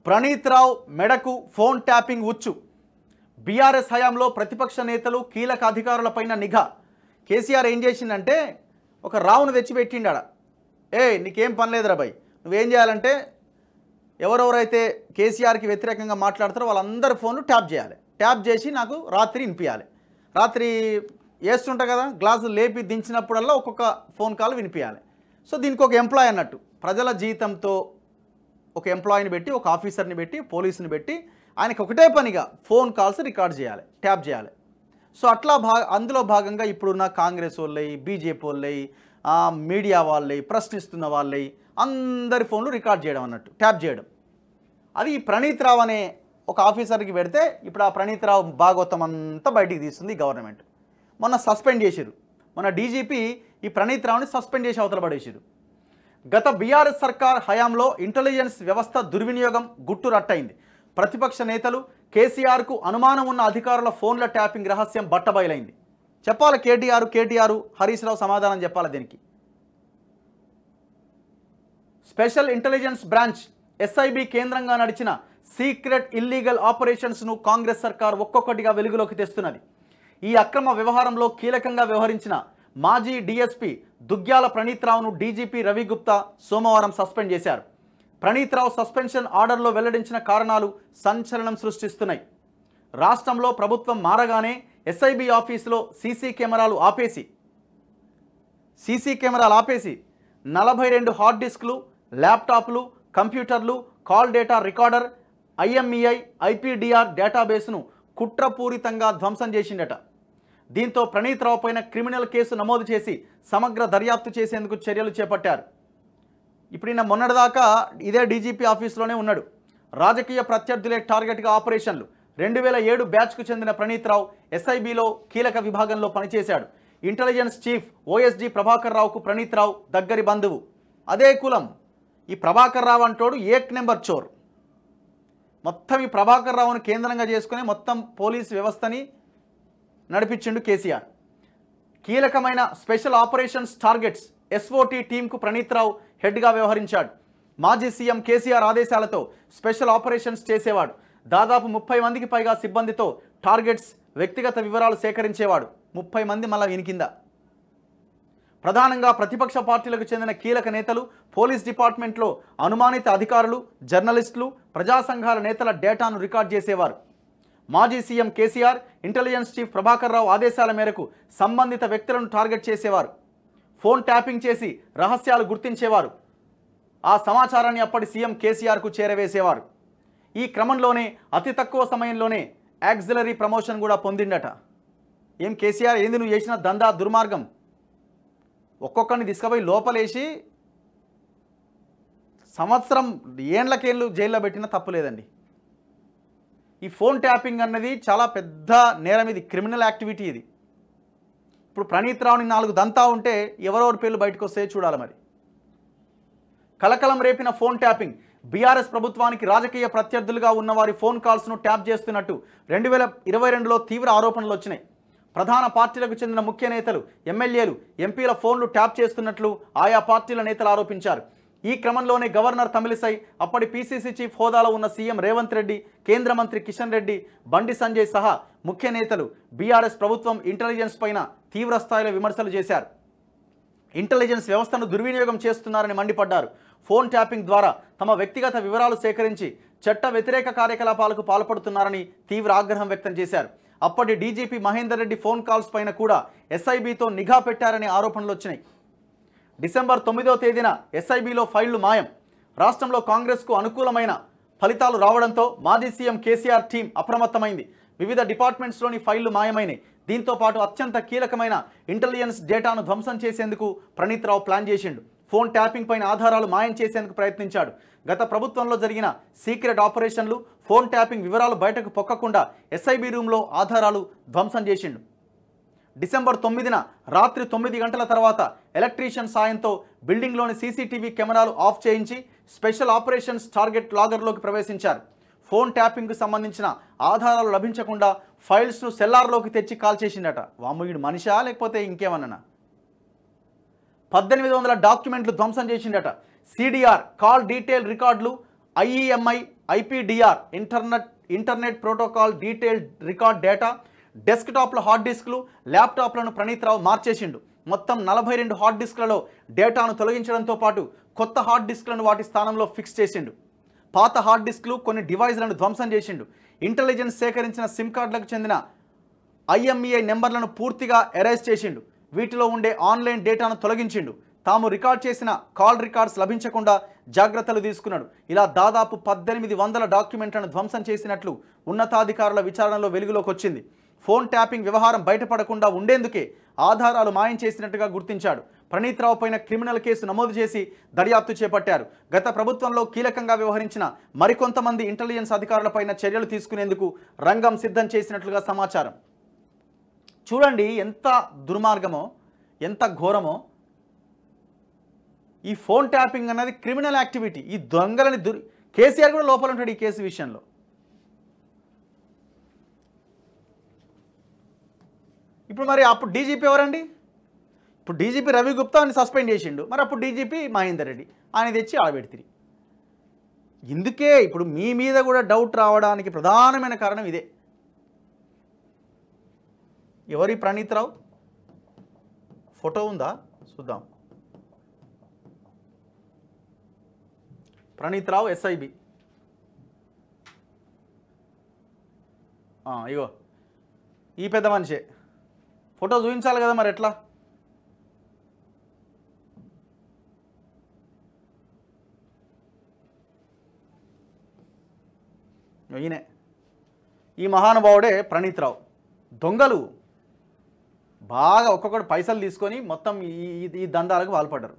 ప్రణీత్ రావు మెడకు phone tapping ఉచ్చు. BRS హయాంలో ప్రతిపక్ష నేతలు కీలక అధికారులపైన నిఘా. కేసీఆర్ ఏం చేసిందంటే ఒక రావును తెచ్చిపెట్టిండాడ. నీకేం పని లేదురా భయ్, నువ్వేం చేయాలంటే ఎవరెవరైతే కేసీఆర్కి వ్యతిరేకంగా మాట్లాడతారో వాళ్ళందరి ఫోన్లు ట్యాప్ చేయాలి. ట్యాప్ చేసి నాకు రాత్రి వినిపించాలి. రాత్రి వేస్తుంటా కదా, గ్లాసులు లేపి దించినప్పుడల్లా ఒక్కొక్క ఫోన్ కాల్ వినిపించాలి. సో దీనికి ఒక ఎంప్లాయ్ అన్నట్టు, ప్రజల జీతంతో ఒక ఎంప్లాయీని పెట్టి, ఒక ఆఫీసర్ని పెట్టి, పోలీసుని పెట్టి ఆయనకు ఒకటే పనిగా ఫోన్ కాల్స్ రికార్డ్ చేయాలి, ట్యాప్ చేయాలి. సో అట్లా అందులో భాగంగా ఇప్పుడున్న కాంగ్రెస్ వాళ్ళై, బీజేపీ వాళ్ళై, మీడియా వాళ్ళై, ప్రశ్నిస్తున్న వాళ్ళై అందరి ఫోన్లు రికార్డ్ చేయడం అన్నట్టు, ట్యాప్ చేయడం. అది ప్రణీత్ రావు అనే ఒక ఆఫీసర్కి పెడితే ఇప్పుడు ఆ ప్రణీత్ రావు భాగవతం అంతా బయటికి తీస్తుంది గవర్నమెంట్. మొన్న సస్పెండ్ చేసిరు, మన డీజీపీ ఈ ప్రణీత్ రావుని సస్పెండ్ చేసి అవతల పడేసిరు. గత బీఆర్ఎస్ సర్కార్ హయాంలో ఇంటెలిజెన్స్ వ్యవస్థ దుర్వినియోగం గుట్టురట్టయింది. ప్రతిపక్ష నేతలు, కేసీఆర్కు అనుమానం ఉన్న అధికారుల ఫోన్ల ట్యాపింగ్ రహస్యం బట్టబయలైంది. చెప్పాలి కేటీఆర్, హరీష్ రావు సమాధానం చెప్పాలి దీనికి. స్పెషల్ ఇంటెలిజెన్స్ బ్రాంచ్ ఎస్ఐబి కేంద్రంగా నడిచిన సీక్రెట్ ఇల్లీగల్ ఆపరేషన్స్ను కాంగ్రెస్ సర్కార్ ఒక్కొక్కటిగా వెలుగులోకి తెస్తున్నది. ఈ అక్రమ వ్యవహారంలో కీలకంగా వ్యవహరించిన మాజీ డీఎస్పీ దుగ్గ్యాల ప్రణీత్ రావును డీజీపీ రవి గుప్తా సోమవారం సస్పెండ్ చేశారు. ప్రణీత్ రావు సస్పెన్షన్ ఆర్డర్లో వెల్లడించిన కారణాలు సంచలనం సృష్టిస్తున్నాయి. రాష్ట్రంలో ప్రభుత్వం మారగానే ఎస్ఐబి ఆఫీసులో సీసీ కెమెరాలు ఆపేసి 42 హార్డ్ డిస్క్లు, ల్యాప్టాప్లు, కంప్యూటర్లు, call data recorder, IMEI, IPDR డేటాబేస్ను కుట్రపూరితంగా ధ్వంసం చేసిండట. దీంతో ప్రణీత్ రావు పైన క్రిమినల్ కేసు నమోదు చేసి సమగ్ర దర్యాప్తు చేసేందుకు చర్యలు చేపట్టారు. ఇప్పుడు ఈయన మొన్నటిదాకా ఇదే డీజీపీ ఆఫీసులోనే ఉన్నాడు. రాజకీయ ప్రత్యర్థులే టార్గెట్గా ఆపరేషన్లు. 2007 బ్యాచ్కు చెందిన ప్రణీత్ రావు ఎస్ఐబిలో కీలక విభాగంలో పనిచేశాడు. ఇంటెలిజెన్స్ చీఫ్ OSD ప్రభాకర్ రావుకు ప్రణీత్ రావు దగ్గరి బంధువు. అదే కులం. ఈ ప్రభాకర్ రావు అంటోడు ఏక్ నెంబర్ చోర్. మొత్తం ఈ ప్రభాకర్ రావును కేంద్రంగా చేసుకుని మొత్తం పోలీస్ వ్యవస్థని నడిపించిండు కేసీఆర్. కీలకమైన స్పెషల్ ఆపరేషన్స్ టార్గెట్స్ SOT టీంకు ప్రణీత్ రావు హెడ్గా వ్యవహరించాడు. మాజీ సీఎం కేసీఆర్ ఆదేశాలతో స్పెషల్ ఆపరేషన్స్ చేసేవాడు. దాదాపు 30 మందికి పైగా సిబ్బందితో టార్గెట్స్, వ్యక్తిగత వివరాలు సేకరించేవాడు. 30 మంది మళ్ళా వినికిందా. ప్రధానంగా ప్రతిపక్ష పార్టీలకు చెందిన కీలక నేతలు, పోలీస్ డిపార్ట్మెంట్లో అనుమానిత అధికారులు, జర్నలిస్టులు, ప్రజా సంఘాల నేతల డేటాను రికార్డ్ చేసేవారు. మాజీ CM KCR, intelligence chief Prabhakar Rao ఆదేశాల మేరకు సంబంధిత వ్యక్తులను టార్గెట్ చేసేవారు. ఫోన్ ట్యాపింగ్ చేసి రహస్యాలు గుర్తించేవారు. ఆ సమాచారాన్ని అప్పటి సీఎం కేసీఆర్కు చేరవేసేవారు. ఈ క్రమంలోనే అతి తక్కువ సమయంలోనే యాక్సిలరీ ప్రమోషన్ కూడా పొందిండట. ఏం కేసీఆర్, ఏంది నువ్వు చేసిన దందా దుర్మార్గం? ఒక్కొక్కరిని తీసుకుపోయి లోపలేసి సంవత్సరం ఏండ్లకేళ్ళు జైల్లో పెట్టినా తప్పులేదండి. ఈ ఫోన్ ట్యాపింగ్ అన్నది చాలా పెద్ద నేరం, ఇది క్రిమినల్ యాక్టివిటీ. ఇది ఇప్పుడు ప్రణీత్ రావుని 4 దంతా ఉంటే ఎవరెవరి పేర్లు బయటకు వస్తాయో చూడాలి. మరి కలకలం రేపిన ఫోన్ ట్యాపింగ్. బీఆర్ఎస్ ప్రభుత్వానికి రాజకీయ ప్రత్యర్థులుగా ఉన్న వారి ఫోన్ కాల్స్ను ట్యాప్ చేస్తున్నట్టు 2022లో తీవ్ర ఆరోపణలు వచ్చినాయి. ప్రధాన పార్టీలకు చెందిన ముఖ్య నేతలు, ఎమ్మెల్యేలు, ఎంపీల ఫోన్లు ట్యాప్ చేస్తున్నట్లు ఆయా పార్టీల నేతలు ఆరోపించారు. ఈ క్రమంలోనే గవర్నర్ తమిళిసై, అప్పటి PCC చీఫ్ హోదాలో ఉన్న సీఎం రేవంత్ రెడ్డి, కేంద్ర మంత్రి కిషన్ రెడ్డి, బండి సంజయ్ సహా ముఖ్య నేతలు బీఆర్ఎస్ ప్రభుత్వం ఇంటెలిజెన్స్ పైన తీవ్ర స్థాయిలో విమర్శలు చేశారు. ఇంటెలిజెన్స్ వ్యవస్థను దుర్వినియోగం చేస్తున్నారని మండిపడ్డారు. ఫోన్ ట్యాపింగ్ ద్వారా తమ వ్యక్తిగత వివరాలు సేకరించి చట్ట వ్యతిరేక కార్యకలాపాలకు పాల్పడుతున్నారని తీవ్ర ఆగ్రహం వ్యక్తం చేశారు. అప్పటి DGP Mahender Reddy phone calls పైన కూడా ఎస్ఐబితో నిఘా పెట్టారనే ఆరోపణలు వచ్చినాయి. డిసెంబర్ 9వ తేదీన ఎస్ఐబిలో ఫైళ్లు మాయం. రాష్ట్రంలో కాంగ్రెస్కు అనుకూలమైన ఫలితాలు రావడంతో మాజీ సీఎం కేసీఆర్ టీం అప్రమత్తమైంది. వివిధ డిపార్ట్మెంట్స్లోని ఫైళ్లు మాయమైనాయి. దీంతో పాటు అత్యంత కీలకమైన ఇంటెలిజెన్స్ డేటాను ధ్వంసం చేసేందుకు ప్రణీత్ రావు ప్లాన్ చేసిండు. ఫోన్ ట్యాపింగ్ పైన ఆధారాలు మాయం చేసేందుకు ప్రయత్నించాడు. గత ప్రభుత్వంలో జరిగిన సీక్రెట్ ఆపరేషన్లు, ఫోన్ ట్యాపింగ్ వివరాలు బయటకు పొక్కకుండా ఎస్ఐబి రూమ్లో ఆధారాలు ధ్వంసం చేసిండు. డిసెంబర్ 9న రాత్రి 9 గంటల తర్వాత ఎలక్ట్రీషియన్ సాయంతో బిల్డింగ్లోని CCTV కెమెరాలు ఆఫ్ చేయించి స్పెషల్ ఆపరేషన్స్ టార్గెట్ లాగర్లోకి ప్రవేశించారు. ఫోన్ ట్యాపింగ్కు సంబంధించిన ఆధారాలు లభించకుండా ఫైల్స్ను సెల్లార్లోకి తెచ్చి కాల్ చేసిండట. వామ్మీడు మనిషా లేకపోతే ఇంకేమన్నా? 1800 డాక్యుమెంట్లు ధ్వంసం చేసిండట. CDR, కాల్ డీటెయిల్ రికార్డులు, IEMI, IPDR internet protocol detailed record data, డెస్క్టాప్ల హార్డ్ డిస్క్లు, ల్యాప్టాప్లను ప్రణీత్ రావు మార్చేసిండు. మొత్తం 42 హార్డ్ డిస్క్లలో డేటాను తొలగించడంతో పాటు కొత్త హార్డ్ డిస్క్లను వాటి స్థానంలో ఫిక్స్ చేసిండు. పాత హార్డ్ డిస్క్లు, కొన్ని డివైజ్లను ధ్వంసం చేసిండు. ఇంటెలిజెన్స్ సేకరించిన సిమ్ కార్డులకు చెందిన IMEI నెంబర్లను పూర్తిగా ఎరేజ్ చేసిండు. వీటిలో ఉండే ఆన్లైన్ డేటాను తొలగించిండు. తాము రికార్డ్ చేసిన కాల్ రికార్డ్స్ లభించకుండా జాగ్రత్తలు తీసుకున్నాడు. ఇలా దాదాపు 1800 డాక్యుమెంట్లను ధ్వంసం చేసినట్లు ఉన్నతాధికారుల విచారణలో వెలుగులోకి వచ్చింది. ఫోన్ ట్యాపింగ్ వ్యవహారం బయటపడకుండా ఉండేందుకే ఆధారాలు మాయం చేసినట్టుగా గుర్తించాడు. ప్రణీత్ రావు పైన క్రిమినల్ కేసు నమోదు చేసి దర్యాప్తు చేపట్టారు. గత ప్రభుత్వంలో కీలకంగా వ్యవహరించిన మరికొంతమంది ఇంటెలిజెన్స్ అధికారులపైన చర్యలు తీసుకునేందుకు రంగం సిద్ధం చేసినట్లుగా సమాచారం. చూడండి ఎంత దుర్మార్గమో, ఎంత ఘోరమో. ఈ ఫోన్ ట్యాపింగ్ అన్నది క్రిమినల్ యాక్టివిటీ. ఈ దొంగలని కేసీఆర్ కూడా లోపల ఉంటాడు ఈ కేసు విషయంలో. ఇప్పుడు మరి అప్పుడు డీజీపీ ఎవరండి? ఇప్పుడు డీజీపీ రవి గుప్తాని సస్పెండ్ చేసిండు. మరి అప్పుడు డీజీపీ మహేందర్ రెడ్డి ఆయన తెచ్చి ఆడబెడితిరి. ఇందుకే ఇప్పుడు మీ మీద కూడా డౌట్ రావడానికి ప్రధానమైన కారణం ఇదే. ఎవరి ప్రణీత్ రావు ఫోటో ఉందా చూద్దాం. ప్రణీత్ రావు SIB. ఇగో ఈ పెద్ద మనిషే. ఫోటో చూపించాలి కదా మరి ఎట్లా? ఈయనే, ఈ మహానుభావుడే ప్రణీత్ రావు. దొంగలు బాగా ఒక్కొక్కటి పైసలు తీసుకొని మొత్తం ఈ దందాలకు పాల్పడ్డారు.